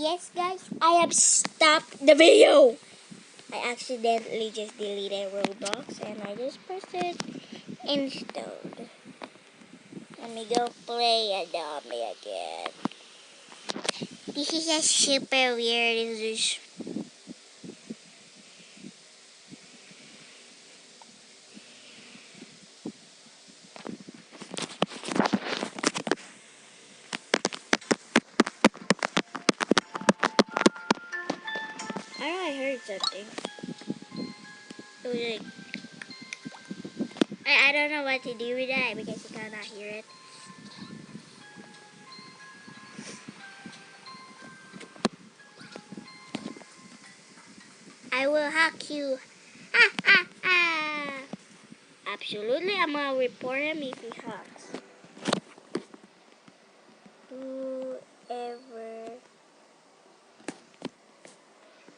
Yes, guys, I have stopped the video. I accidentally just deleted Roblox and I just pressed it installed. Let me go play Adobe again. This is a super weird. I know I heard something. It was like, I don't know what to do with that because I cannot hear it. I will hack you. Ah, ah, ah. Absolutely, I'm gonna report him if he hacks.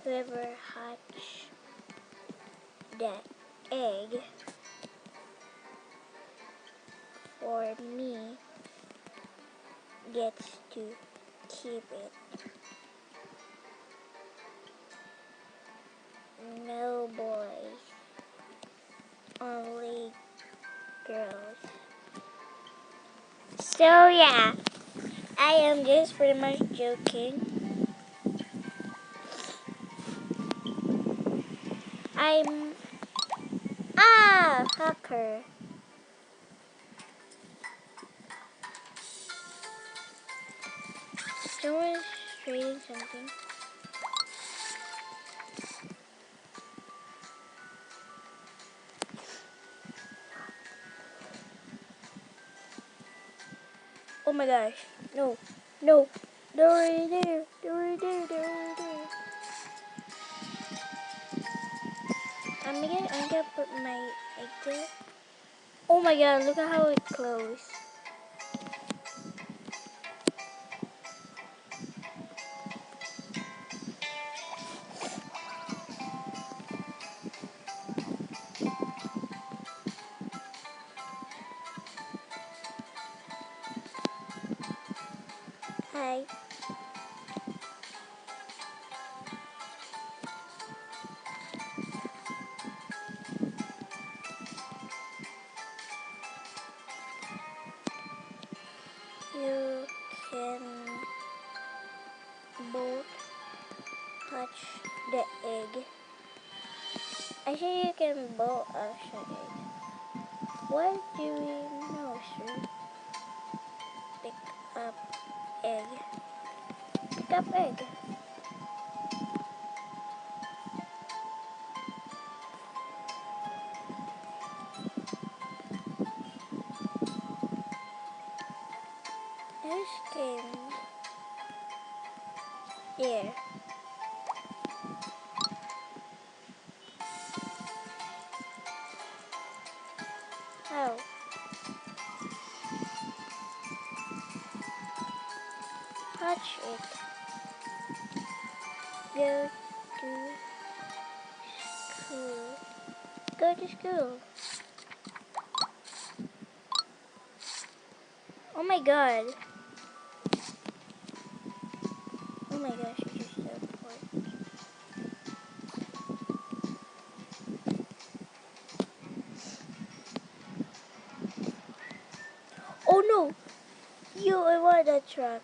Whoever hatch that egg for me gets to keep it. No boys, only girls. So yeah, I am just pretty much joking. I'm hacker. Someone's trading something. Oh my gosh. No. No. They're already there. They're already there. They're already there. I'm gonna put my egg there. Oh my god, look at how it closed. Hi. You can both touch the egg. Actually, you can both touch the egg. What do we know, sir? Pick up egg. Pick up egg. This game. Yeah. How? Touch it. Go to school. Go to school. Oh my god. Oh my gosh, you just teleported. Oh no! I want that truck.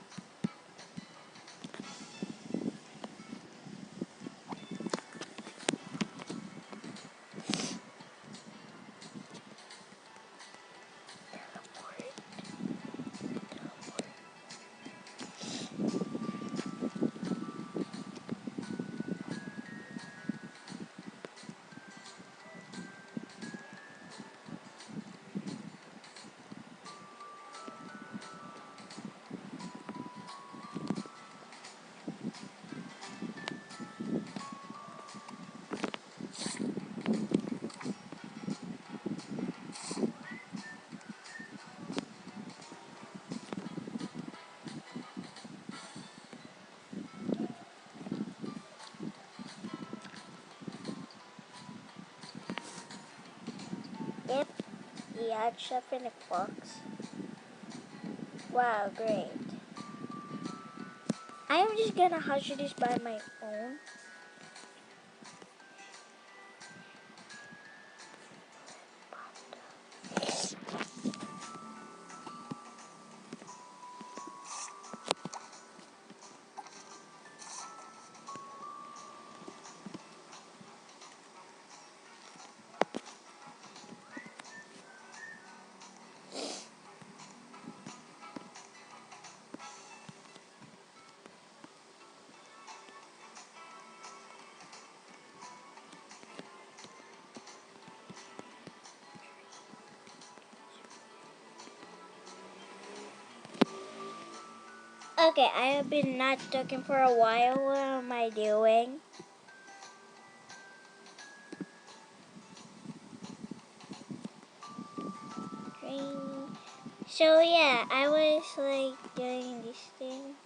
Yep, he had stuff in a box. Wow, great. I am just gonna hush this by my phone. Okay, I have been not talking for a while. What am I doing? Drink. So yeah, I was like doing this thing,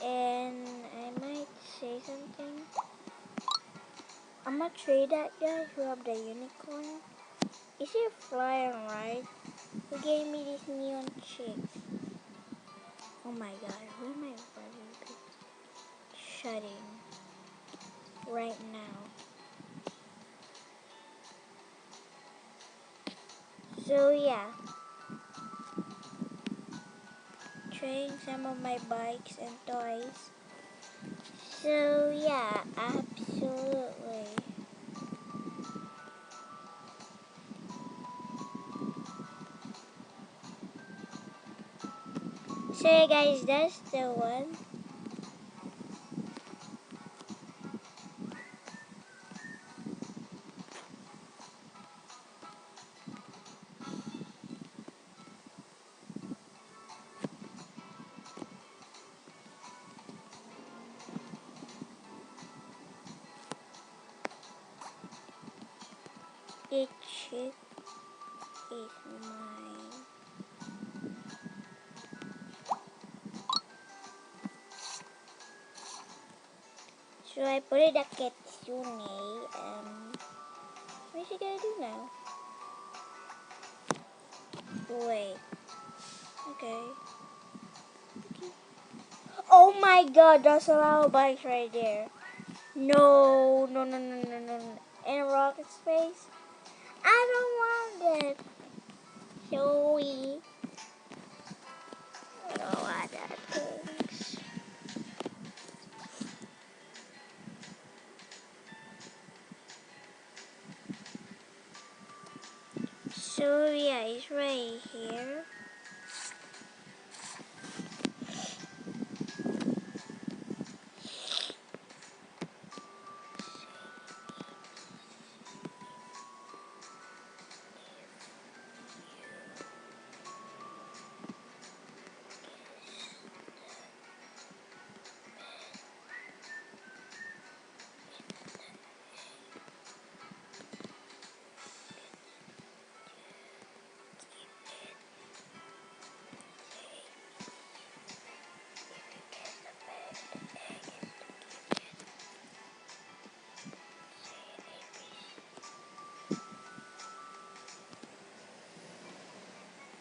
and I might say something. I'm gonna trade that guy who have the unicorn. Is he flying right? Who gave me this neon chick? Oh my god, who am I running? Shutting right now. So yeah, trading some of my bikes and toys. So yeah, absolutely. So yeah guys, that's the one. It chick is mine. So I put it a Kitsune. What is she gonna do now? Wait. Okay. Oh my god, that's a lot of bikes right there. No, no, no, no, no, no, no. In a rocket space? I don't want it. Joey. I don't want that things. So yeah, it's right here.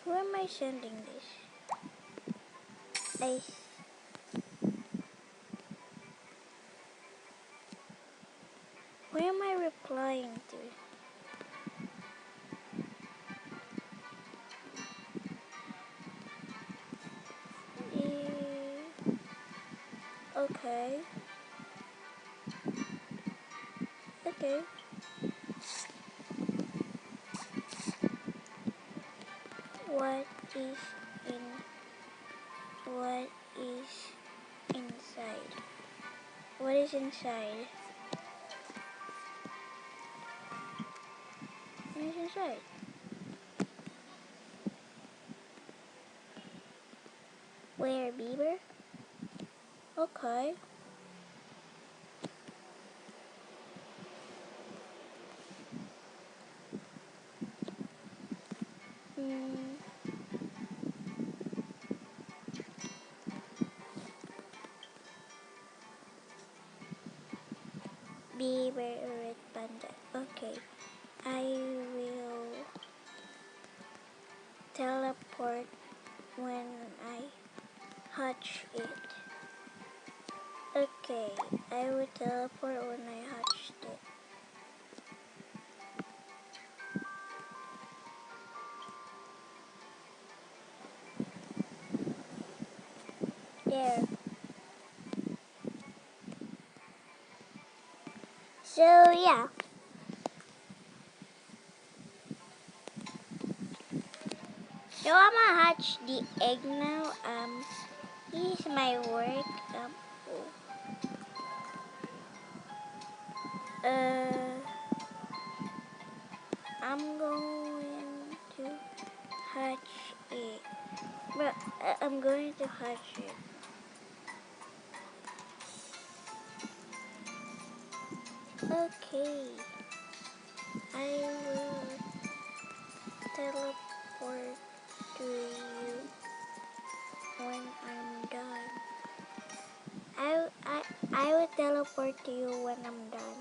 Who am I sending this? I. Where am I replying to? Okay. Okay. What is in? What is inside? What is inside? What is inside? Where, Bieber? Okay. Hmm. Bieber or Red Panda. Okay. I will teleport when I hatch it. Okay, I will teleport when I hatched it. There. So yeah. So I'm gonna hatch the egg now. Here's my work. I'm going to hatch it. But I'm going to hatch it. Okay. I will teleport to you when I'm done. I will teleport to you when I'm done.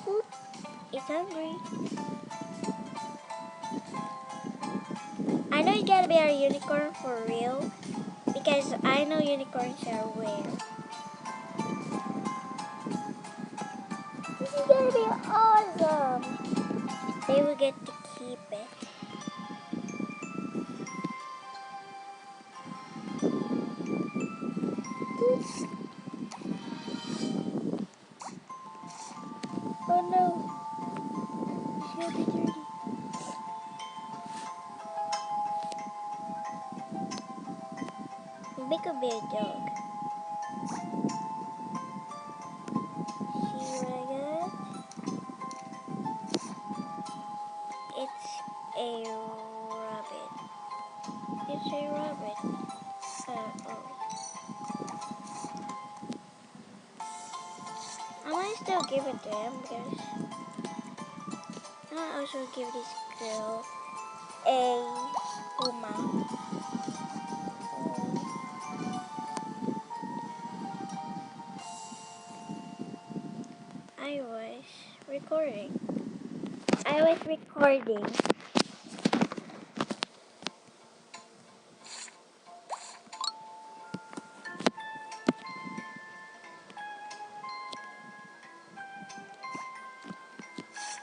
Oop, it's hungry. I know it's gotta be a unicorn for real, because I know unicorns are rare. This is gonna be awesome. They will get to keep it. Oops. Oh no. It's gonna be dirty. Make a big dog. See what I got? It's a rabbit. It's a rabbit. Oh. I might still give it to him because I might also give this girl a Uma. I was recording.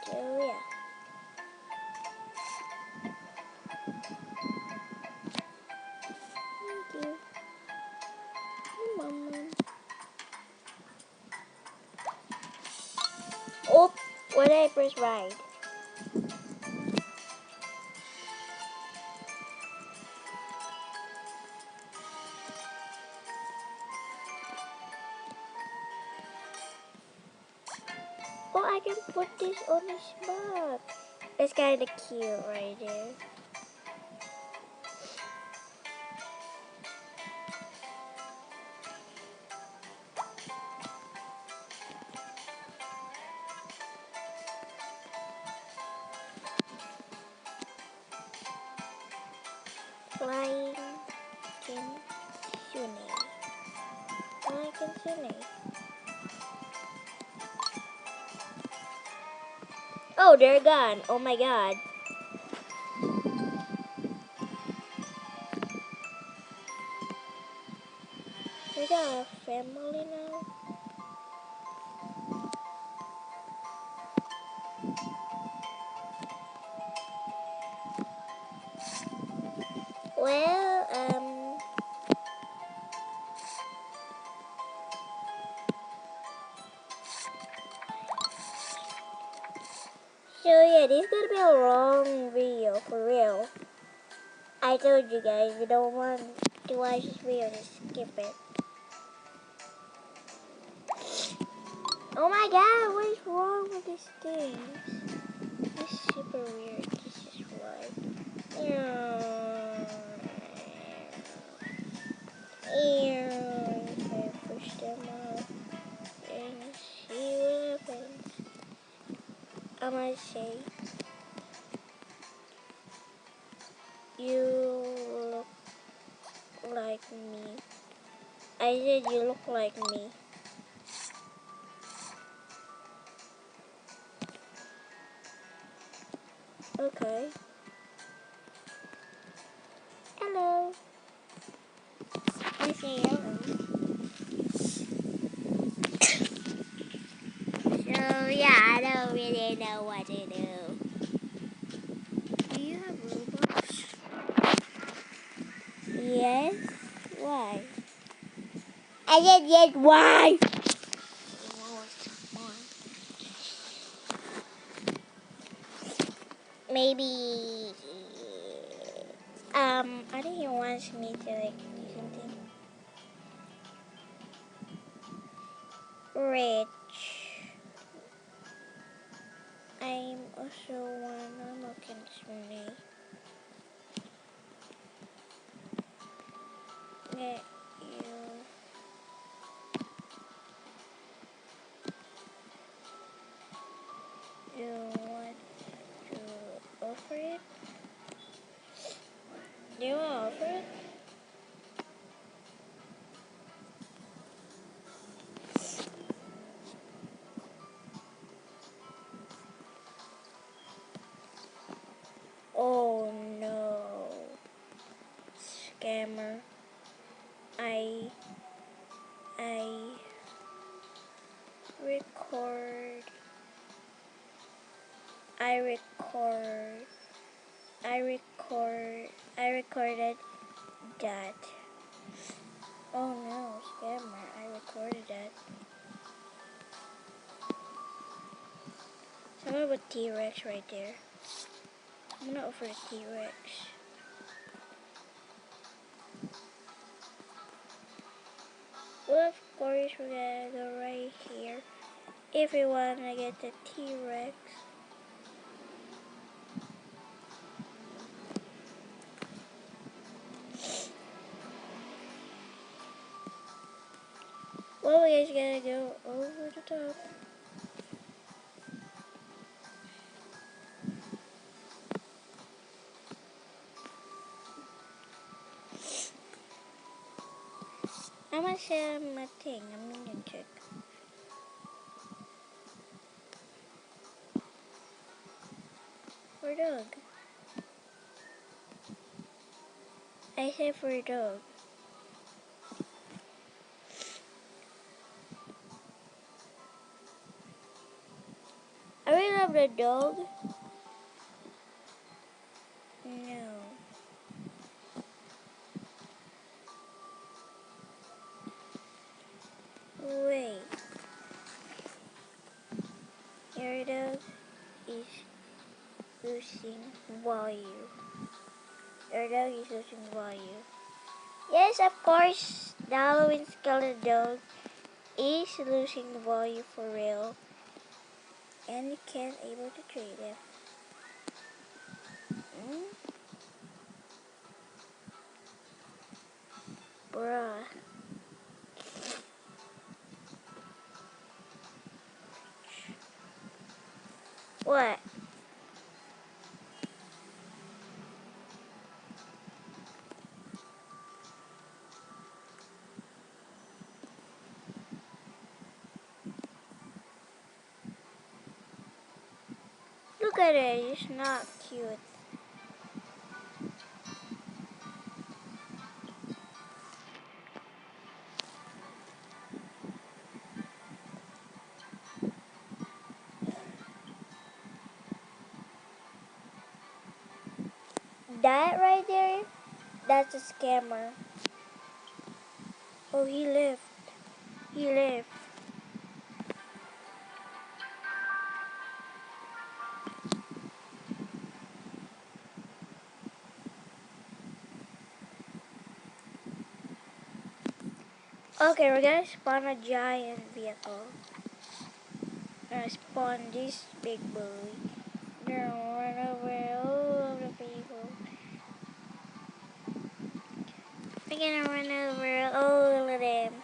So yeah. Thank you. Mama. Oh, what did I press right? Oh, I can put this on his back. That's kind of cute right there. Flying Kitsune. Flying Kitsune. Oh, they're gone. Oh my god. We got a family now. Well, so yeah, this is gonna be a long video for real. I told you guys, if you don't want to watch this video, just skip it. Oh my god, what is wrong with this thing? It's super weird. This is why. If I push them out and see what happens, I might say, you look like me. I said you look like me. Okay. Hello. I say hello. So yeah, I don't really know what to do. Do you have Roblox? Yes. Why? I said yes. Why? Maybe. I think he wants me to like do something. Rich. I'm also wanna look into me. Get you want to offer it? Do you want to offer it? Oh no. Scammer. I record I record I recorded that. Oh no, scammer. I recorded that. Someone with T-Rex right there. I'm gonna offer the T-Rex. Well, of course, we're gonna go right here. If we wanna get the T-Rex. Well, we guys gotta go over the top. I'm gonna share my thing. I'm gonna check. For dog. I said for dog. I really love the dog. No. Wait. Your dog is losing value. Your dog is losing value. Yes, of course. The Halloween skeleton dog is losing value for real. And you can't able to trade it. Bruh. What? Look at it, it's not cute. That right there, that's a scammer. Oh, he left. He left. Okay, we're gonna spawn a giant vehicle. We're gonna spawn this big bully. We're gonna run over all of the people. We're gonna run over all of them.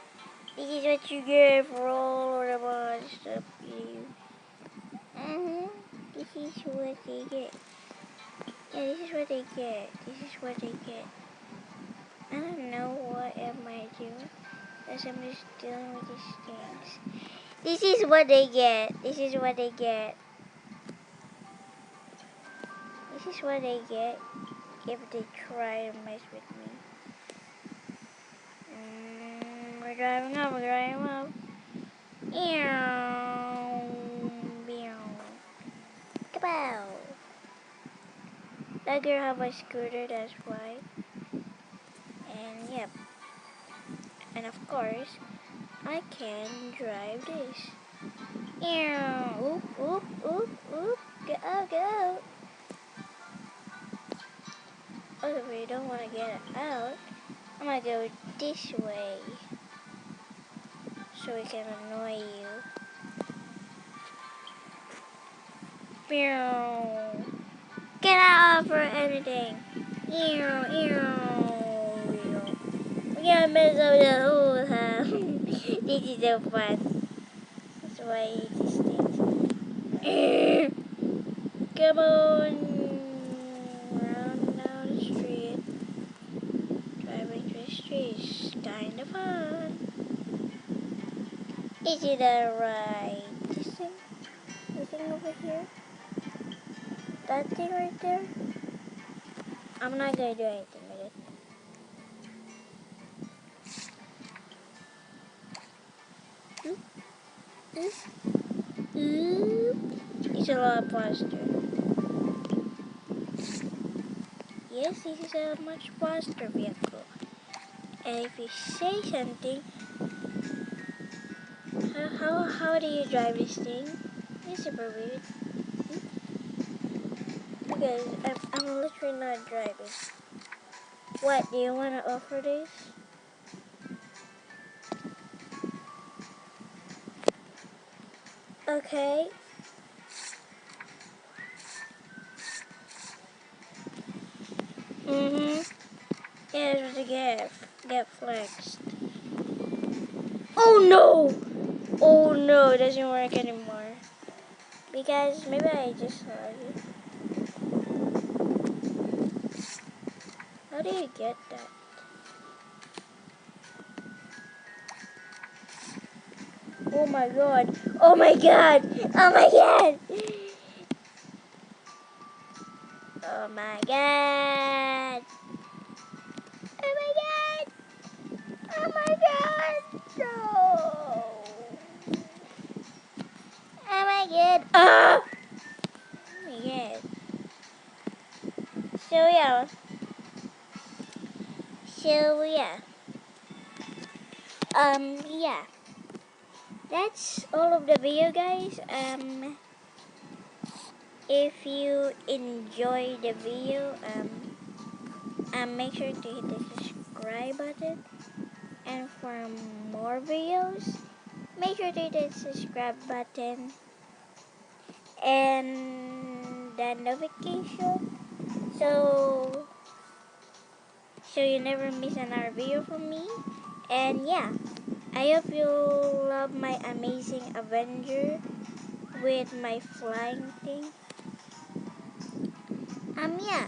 This is what you get for all of the bad stuff you do. This is what they get. Yeah, this is what they get. This is what they get. I don't know what am I doing. Because I'm just dealing with these things. This is what they get. This is what they get. This is what they get if they try to mess with me. We're driving up, we're driving up. Kapow! That girl have a scooter, that's why. And yep. And of course, I can drive this. Oop, oop, oop, oop. Get out. Oh, if you don't want to get out, I'm gonna go this way. So we can annoy you. Get out for anything. We gotta mess up the whole time. This is so fun. That's why I hate these things. Come on. Round down the street. Driving through the streets. Kinda fun. Is it alright? This thing? The thing over here? That thing right there? I'm not gonna do anything with it. It's a lot faster. Yes, this is a much faster vehicle. And if you say something, how do you drive this thing? It's super weird. Because I'm literally not driving. What, do you want to offer this? Okay. Yeah, it was a get flexed. Oh no! Oh no, it doesn't work anymore. Because maybe I just like it. How do you get that? Oh my god! Oh my god! Oh my god! Oh my god! Oh my god! Oh my god! No! Oh my god! Oh my god! So yeah. Yeah. That's all of the video, guys. If you enjoy the video, make sure to hit the subscribe button. And for more videos, make sure to hit the subscribe button and the notification so you never miss another video from me. And yeah, I hope you love my amazing Avenger with my flying thing. Yeah,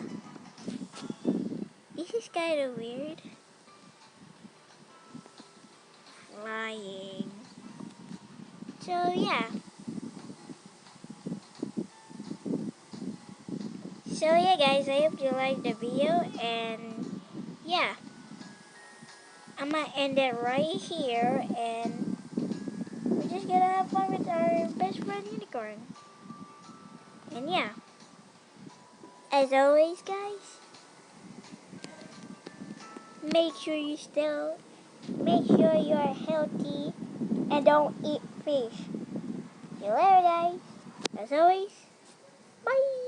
this is kind of weird. Flying. So yeah. So yeah, guys, I hope you liked the video, and yeah, I'm gonna end it right here, and we're just gonna have fun with our best friend unicorn. And yeah, as always, guys, make sure you're healthy and don't eat fish. See you later, guys. As always, bye.